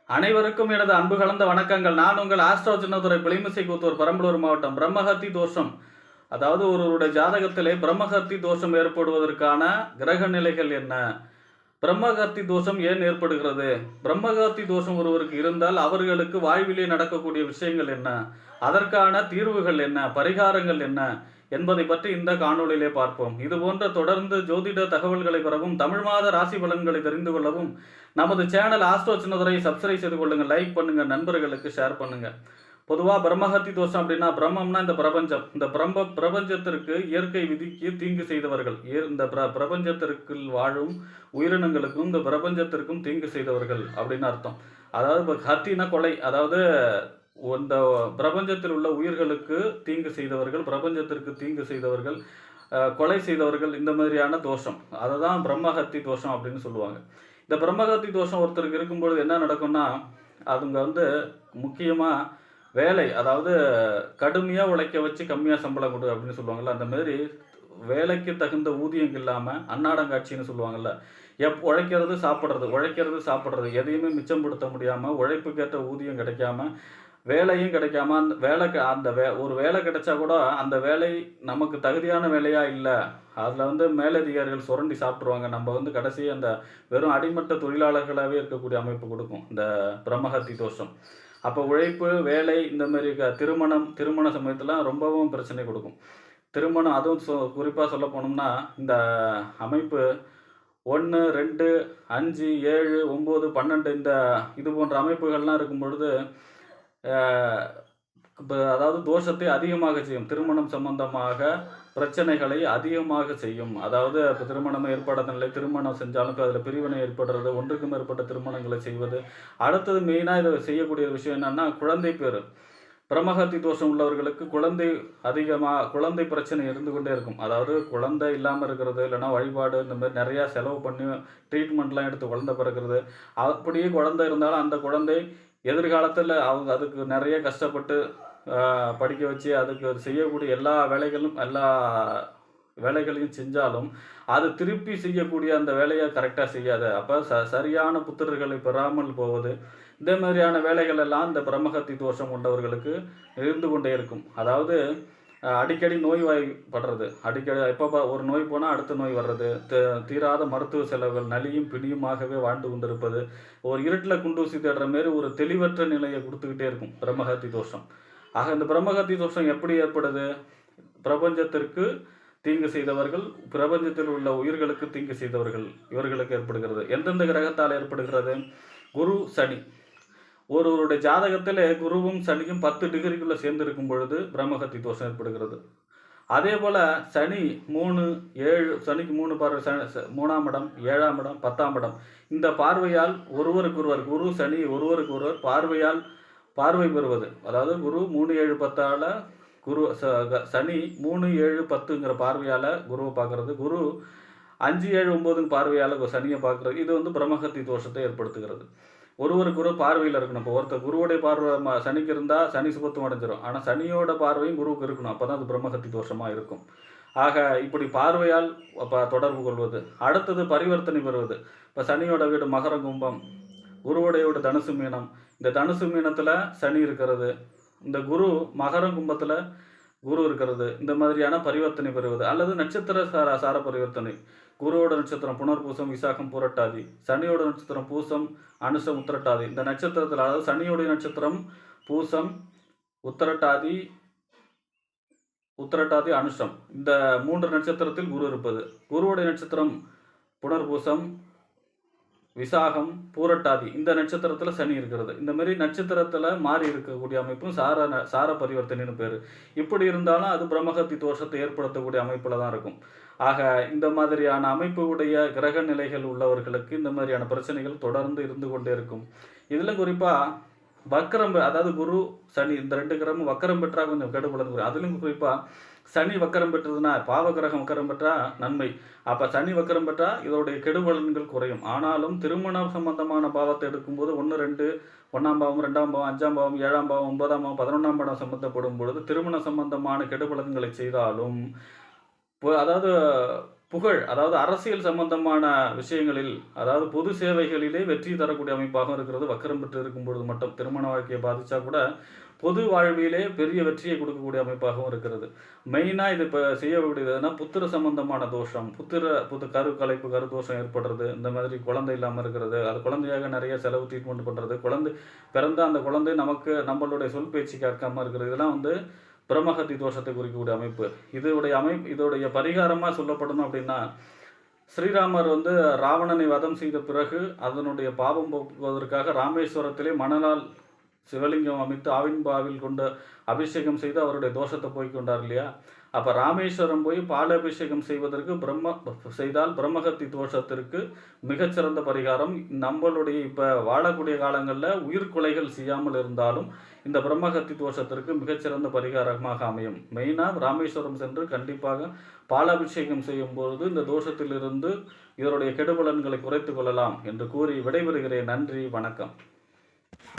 அனைவருக்கும் எனது அன்பு கலந்த வணக்கங்கள். நான் உங்கள் ஆஸ்ட்ரோ சின்னதுரை புலிமிசை கூத்தூர் பெரம்பலூர் மாவட்டம். பிரம்மஹத்தி தோஷம், அதாவது ஒருவருடைய ஜாதகத்திலே பிரம்மஹத்தி தோஷம் ஏற்படுவதற்கான கிரக நிலைகள் என்ன? பிரம்மஹத்தி தோஷம் ஏன் ஏற்படுகிறது? பிரம்மஹத்தி தோஷம் ஒருவருக்கு இருந்தால் அவர்களுக்கு வாழ்விலே நடக்கக்கூடிய விஷயங்கள் என்ன? அதற்கான தீர்வுகள் என்ன? பரிகாரங்கள் என்ன என்பதை பற்றி இந்த காணொளியிலே பார்ப்போம். இது போன்ற தொடர்ந்து ஜோதிட தகவல்களை பெறவும், தமிழ் மாத ராசி பலன்களை தெரிந்து கொள்ளவும் நமது சேனல் ஆஸ்ட்ரோ சின்னதுரை சப்ஸ்கிரைப் செய்து கொள்ளுங்கள், லைக் பண்ணுங்க, நண்பர்களுக்கு ஷேர் பண்ணுங்க. பொதுவாக பிரம்மஹத்தி தோஷம் அப்படின்னா, பிரம்மம்னா இந்த பிரபஞ்சம். இந்த பிரபஞ்சத்திற்கு இயற்கை விதிக்கு தீங்கு செய்தவர்கள், இந்த பிரபஞ்சத்திற்கு வாழும் உயிரினங்களுக்கும் இந்த பிரபஞ்சத்திற்கும் தீங்கு செய்தவர்கள் அப்படின்னு அர்த்தம். அதாவது இப்போ ஹத்தினா கொலை, அதாவது இந்த பிரபஞ்சத்தில் உள்ள உயிர்களுக்கு தீங்கு செய்தவர்கள், பிரபஞ்சத்திற்கு தீங்கு செய்தவர்கள், கொலை செய்தவர்கள், இந்த மாதிரியான தோஷம். அதை தான் பிரம்மஹத்தி தோஷம் அப்படின்னு சொல்லுவாங்க. இந்த பிரம்மஹத்தி தோஷம் ஒருத்தருக்கு இருக்கும்பொழுது என்ன நடக்கும்னா, அவங்க முக்கியமாக வேலை, அதாவது கடுமையாக உழைக்க வச்சு கம்மியாக சம்பளம் கொடு அப்படின்னு சொல்லுவாங்கள்ல, அந்த மாதிரி வேலைக்கு தகுந்த ஊதியம் இல்லாமல் அன்னாடங்காட்சின்னு சொல்லுவாங்கள்ல, உழைக்கிறது சாப்பிட்றது எதையுமே மிச்சப்படுத்த முடியாமல், உழைப்புக்கேற்ற ஊதியம் கிடைக்காம, வேலையும் கிடைக்காம, ஒரு வேலை கிடைச்சா கூட அந்த வேலை நமக்கு தகுதியான வேலையாக இல்லை, அதில் மேலதிகாரிகள் சுரண்டி சாப்பிட்ருவாங்க. நம்ம கடைசி அந்த வெறும் அடிமட்ட தொழிலாளர்களாகவே இருக்கக்கூடிய அமைப்பு கொடுக்கும் இந்த பிரம்மஹத்தி தோஷம். அப்போ உழைப்பு, வேலை, இந்த மாதிரி திருமண சமயத்தில் ரொம்பவும் பிரச்சனை கொடுக்கும். திருமணம், அதுவும் குறிப்பாக சொல்ல போனோம்னா, இந்த அமைப்பு 1, 2, 5, 7, 9, 12 இது போன்ற அமைப்புகள்லாம் இருக்கும் பொழுது, அதாவது தோஷத்தை அதிகமாக செய்யும். திருமணம் சம்பந்தமாக பிரச்சனைகளை அதிகமாக செய்யும். அதாவது இப்போ திருமணம் ஏற்படவில்லை, திருமணம் செஞ்சாலும் இப்போ அதில் பிரிவினை ஏற்படுறது, ஒன்றுக்கு மேற்பட்ட திருமணங்களை செய்வது. அடுத்தது மெயினாக இதை செய்யக்கூடிய விஷயம் என்னென்னா, குழந்தை பேர். பிரம்மஹத்தி தோஷம் உள்ளவர்களுக்கு குழந்தை பிரச்சனை இருந்து கொண்டே இருக்கும். அதாவது குழந்தை இல்லாமல் இருக்கிறது, இல்லைனா வழிபாடு, இந்த மாதிரி நிறையா செலவு பண்ணி ட்ரீட்மெண்ட்லாம் எடுத்து குழந்தை பிறக்கிறது. அப்படியே குழந்தை இருந்தாலும் அந்த குழந்தை எதிர்காலத்தில் அதுக்கு நிறைய கஷ்டப்பட்டு படிக்க வச்சு அதுக்கு செய்யக்கூடிய எல்லா வேலைகளையும் செஞ்சாலும் அது திருப்பி செய்யக்கூடிய அந்த வேலையை கரெக்டாக செய்யாது. அப்போ சரியான புத்திரர்களை பெறாமல் போவது, இந்த மாதிரியான வேலைகள் எல்லாம் இந்த பிரம்மஹத்தி தோஷம் கொண்டவர்களுக்கு இருந்து கொண்டே இருக்கும். அதாவது அடிக்கடி நோய்வாய்ப்படுறது, அடிக்கடி எப்போ ஒரு நோய் போனால் அடுத்த நோய் வர்றது, தீராத மருத்துவ செலவுகள், நலியும் பிணியுமாகவே வாழ்ந்து கொண்டிருப்பது, ஒரு இருட்டில் குண்டூசி தேடுற மாரி ஒரு தெளிவற்ற நிலையை கொடுத்துக்கிட்டே இருக்கும் பிரம்மஹத்தி தோஷம். ஆக இந்த பிரம்மஹத்தி தோஷம் எப்படி ஏற்படுது? பிரபஞ்சத்திற்கு தீங்கு செய்தவர்கள், பிரபஞ்சத்தில் உள்ள உயிர்களுக்கு தீங்கு செய்தவர்கள், இவர்களுக்கு ஏற்படுகிறது. எந்தெந்த கிரகத்தால் ஏற்படுகிறது? குரு, சனி. ஒருவருடைய ஜாதகத்தில் குருவும் சனியும் 10 டிகிரிக்குள்ளே சேர்ந்திருக்கும் பொழுது பிரம்மஹத்தி தோஷம் ஏற்படுகிறது. அதே போல் சனி 3, 7, சனிக்கு 3 பார்வை, 3ஆம் இடம், 7ஆம் இடம், 10ஆம் இடம், இந்த பார்வையால் ஒருவருக்கொருவர், குரு சனி ஒருவருக்கொருவர் பார்வை பெறுவது. அதாவது குரு 3, 7, 10ஆல் சனி 3, 7, 10ங்கிற பார்வையால் குருவை பார்க்கறது, குரு 5, 7, 9 பார்வையால் சனியை பார்க்கறது. இது பிரம்மஹத்தி தோஷத்தை ஏற்படுத்துகிறது. ஒருவருக்கு பார்வையில் இருக்கணும். இப்போ ஒருத்தர் குருவுடைய பார்வை சனிக்கு இருந்தால் சனி சுபத்துவம் அடைஞ்சிடும். ஆனால் சனியோட பார்வையும் குருவுக்கு இருக்கணும். அப்போ தான் அது பிரம்மஹத்தி தோஷமாக இருக்கும். ஆக இப்படி பார்வையால் தொடர்பு கொள்வது. அடுத்தது பரிவர்த்தனை பெறுவது. இப்போ சனியோட வீடு மகரம் கும்பம், குருவுடைய வீடு தனுசு மீனம். இந்த தனுசு மீனத்தில் சனி இருக்கிறது, இந்த குரு மகரம் கும்பத்தில் குரு இருக்கிறது. இந்த மாதிரியான பரிவர்த்தனை பெறுவது. அல்லது நட்சத்திர சார பரிவர்த்தனை. குருவோட நட்சத்திரம் புனர்பூசம், விசாகம், பூரட்டாதி. சனியோட நட்சத்திரம் பூசம், அனுசம், உத்திரட்டாதி. இந்த நட்சத்திரத்தில், அதாவது சனியோடைய நட்சத்திரம் பூசம், உத்திரட்டாதி, அனுஷம், இந்த 3 நட்சத்திரத்தில் குரு இருப்பது. குருவுடைய நட்சத்திரம் புனர்பூசம், விசாகம், பூரட்டாதி, இந்த நட்சத்திரத்தில் சனி இருக்கிறது. இந்த மாதிரி நட்சத்திரத்தில் மாறி இருக்கக்கூடிய அமைப்பும் சார பரிவர்த்தனைன்னு பேர். இப்படி இருந்தாலும் அது பிரம்மஹத்தி தோஷத்தை ஏற்படுத்தக்கூடிய அமைப்பில் தான் இருக்கும். ஆக இந்த மாதிரியான அமைப்புடைய கிரக நிலைகள் உள்ளவர்களுக்கு இந்த மாதிரியான பிரச்சனைகள் தொடர்ந்து இருந்து கொண்டே இருக்கும். இதில் குறிப்பாக வக்கரம், அதாவது குரு சனி இந்த 2 கிரகமும் வக்கரம் பெற்றால் கொஞ்சம் கெடுபடுது. அதுலேயும் குறிப்பாக சனி வக்கரம் பெற்றதுன்னா, பாவ கிரகம் வக்கரம் பெற்றால் நன்மை. அப்போ சனி வக்கரம் பெற்றால் இதோடைய கெடுபலன்கள் குறையும். ஆனாலும் திருமண சம்பந்தமான பாவத்தை எடுக்கும்போது 1, 2, 1ஆம் பாவம், 2ஆம் பாவம், 5ஆம் பாவம், 7ஆம் பாவம், 9ஆம் பாவம், 11ஆம் பாவம் சம்பந்தப்படும் பொழுது திருமண சம்பந்தமான கெடுபலன்களை செய்தாலும், அதாவது புகழ், அதாவது அரசியல் சம்பந்தமான விஷயங்களில், அதாவது பொது சேவைகளிலே வெற்றி தரக்கூடிய அமைப்பாகவும் இருக்கிறது. வக்கரம் பெற்று இருக்கும் பொழுது மட்டும் திருமண வாழ்க்கையை பாதிச்சா கூட பொது வாழ்விலே பெரிய வெற்றியை கொடுக்கக்கூடிய அமைப்பாகவும் இருக்கிறது. மெயினாக இது இப்போ செய்யக்கூடியதுன்னா புத்திர சம்பந்தமான தோஷம், கலைப்பு கருதோஷம் ஏற்படுறது, இந்த மாதிரி குழந்தை இல்லாமல் இருக்கிறது, அது குழந்தையாக நிறைய செலவு ட்ரீட்மெண்ட் பண்ணுறது, குழந்தை பிறந்த அந்த குழந்தை நமக்கு நம்மளுடைய சொல் பேச்சு கேட்காம இருக்கிறது, இதெல்லாம் வந்து பிரம்மஹத்தி தோஷத்தை குறிக்கக்கூடிய அமைப்பு. இதோடைய பரிகாரமாக சொல்லப்படணும் அப்படின்னா, ஸ்ரீராமர் வந்து ராவணனை வதம் செய்த பிறகு அதனுடைய பாவம் போக்குவதற்காக ராமேஸ்வரத்திலே மணலால் சிவலிங்கம் அமைத்து ஆவின்பாவில் கொண்டு அபிஷேகம் செய்து அவருடைய தோஷத்தை போய்க்கொண்டார் இல்லையா? அப்போ ராமேஸ்வரம் போய் பாலாபிஷேகம் செய்வதற்கு பிரம்மஹத்தி தோஷத்திற்கு மிகச்சிறந்த பரிகாரம். நம்மளுடைய இப்போ வாழக்கூடிய காலங்களில் உயிர்கொலைகள் செய்யாமல் இருந்தாலும் இந்த பிரம்மஹத்தி தோஷத்திற்கு மிகச்சிறந்த பரிகாரமாக அமையும். மெயினாக ராமேஸ்வரம் சென்று கண்டிப்பாக பாலாபிஷேகம் செய்யும் பொழுது இந்த தோஷத்திலிருந்து இதனுடைய கெடுபலன்களை குறைத்து கொள்ளலாம் என்று கூறி விடைபெறுகிறேன். நன்றி, வணக்கம்.